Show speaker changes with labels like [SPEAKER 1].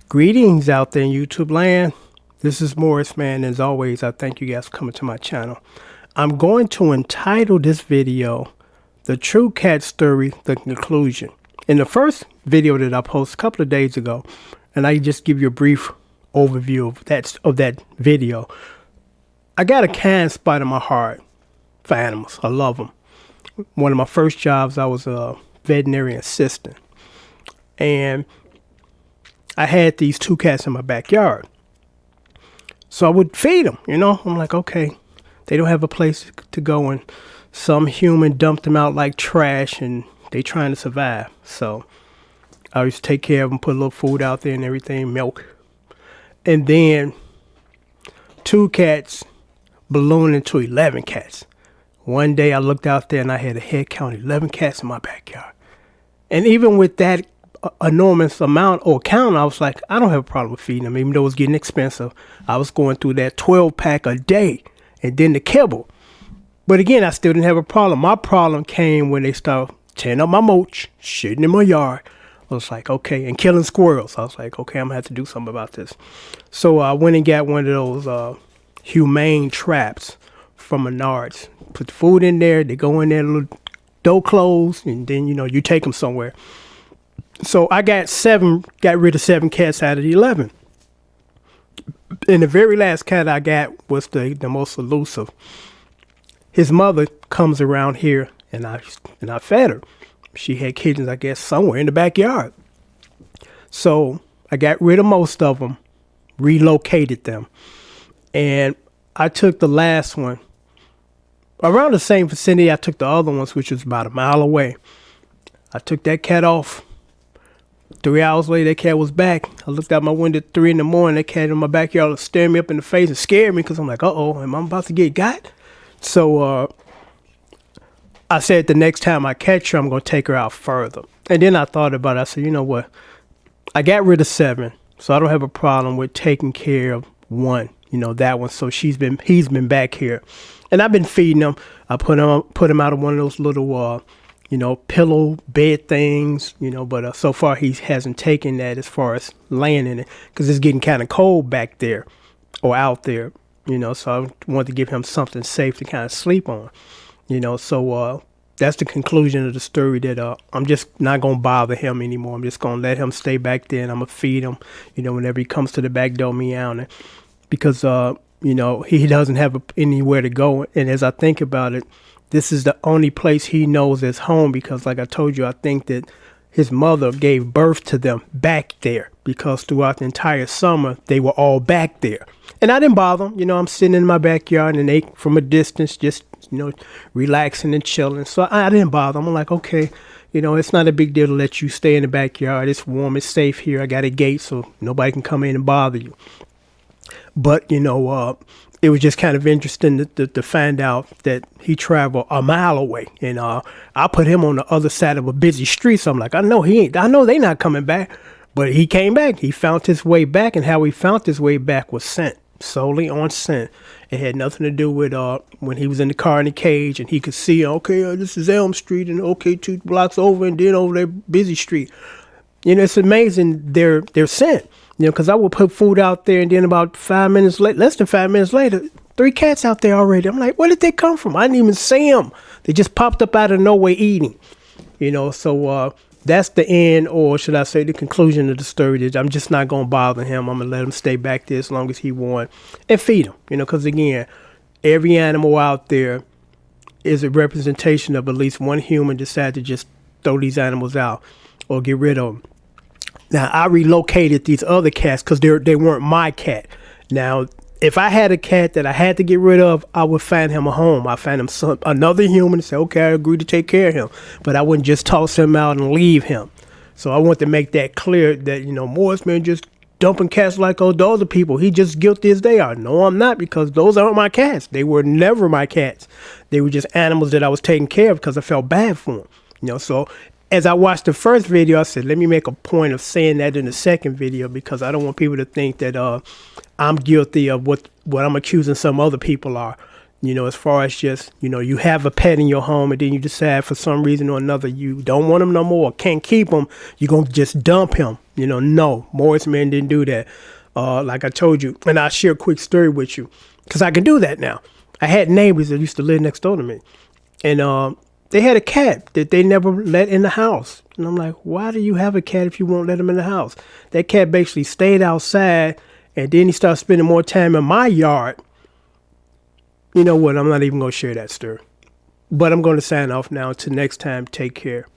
[SPEAKER 1] Greetings out there in YouTube land. This is Morris, man. As always, I thank you guys for coming to my channel. I'm going to entitle this video, The True Cat Story, The Conclusion. In the first video that I posted a couple of days ago, and I just give you a brief overview of that video, I got a kind spot in my heart for animals. I love them. One of my first jobs, I was a veterinary assistant. And I had these two cats in my backyard. So I would feed them, I'm like, okay, they don't have a place to go, and some human dumped them out like trash and they trying to survive. So I used to take care of them, put a little food out there and everything, milk. And then two cats ballooned into 11 cats. One day I looked out there and I had a head count 11 cats in my backyard. And even with that enormous amount or count, I was like, I don't have a problem with feeding them, even though it was getting expensive. I was going through that 12 pack a day and then the kibble. But again, I still didn't have a problem. My problem came when they started tearing up my mulch, shitting in my yard. I was like, okay, and killing squirrels. I was like, okay, I'm gonna have to do something about this. So I went and got one of those humane traps from Menards. Put the food in there, they go in there, little door closed, and then you take them somewhere. So I got rid of 7 cats out of the 11. And the very last cat I got was the most elusive. His mother comes around here, and I fed her. She had kittens, I guess, somewhere in the backyard. So I got rid of most of them, relocated them, and I took the last one around the same vicinity I took the other ones, which was about a mile away. I took that cat off. 3 hours later, that cat was back. I looked out my window at 3 in the morning. That cat in my backyard was staring me up in the face and scared me because I'm like, uh-oh, am I about to get got? So I said the next time I catch her, I'm going to take her out further. And then I thought about it. I said, you know what? I got rid of 7, so I don't have a problem with taking care of one, that one. So he's been back here. And I've been feeding him. I put him out of one of those little pillow bed things, but so far he hasn't taken that as far as laying in it because it's getting kind of cold back there or out there, so I wanted to give him something safe to kind of sleep on, so that's the conclusion of the story, that I'm just not going to bother him anymore. I'm just going to let him stay back there, and I'm going to feed him, whenever he comes to the back door meowing, because, he doesn't have anywhere to go. And as I think about it, this is the only place he knows as home, because like I told you, I think that his mother gave birth to them back there, because throughout the entire summer, they were all back there. And I didn't bother them. I'm sitting in my backyard and they from a distance just, relaxing and chilling. So I didn't bother them. I'm like, okay, it's not a big deal to let you stay in the backyard. It's warm, it's safe here. I got a gate so nobody can come in and bother you. But, it was just kind of interesting to find out that he traveled a mile away. And I put him on the other side of a busy street. So I'm like, I know they not coming back. But he came back. He found his way back. And how he found his way back was scent, solely on scent. It had nothing to do with when he was in the car in the cage and he could see, okay, this is Elm Street, and okay, 2 blocks over, and then over there, busy street. It's amazing their scent. Because I would put food out there, and then about 5 minutes later, less than 5 minutes later, 3 cats out there already. I'm like, where did they come from? I didn't even see them. They just popped up out of nowhere eating. So that's the end, or should I say the conclusion of the story, that I'm just not going to bother him. I'm going to let him stay back there as long as he wants, and feed him. Because again, every animal out there is a representation of at least one human decide to just throw these animals out or get rid of them. Now, I relocated these other cats because they weren't my cat. Now, if I had a cat that I had to get rid of, I would find him a home. I find him another human and say, okay, I agree to take care of him. But I wouldn't just toss him out and leave him. So I want to make that clear that, Morris, man, just dumping cats like all the other people. He just guilty as they are. No, I'm not, because those aren't my cats. They were never my cats. They were just animals that I was taking care of because I felt bad for them. So as I watched the first video, I said, let me make a point of saying that in the second video, because I don't want people to think that I'm guilty of what I'm accusing some other people are. As far as just, you have a pet in your home and then you decide for some reason or another you don't want him no more, or can't keep him, you're going to just dump him. No, Morris Man didn't do that. Like I told you, and I'll share a quick story with you because I can do that now. I had neighbors that used to live next door to me, and they had a cat that they never let in the house. And I'm like, why do you have a cat if you won't let him in the house? That cat basically stayed outside, and then he started spending more time in my yard. You know what? I'm not even going to share that story. But I'm going to sign off now. Until next time, take care.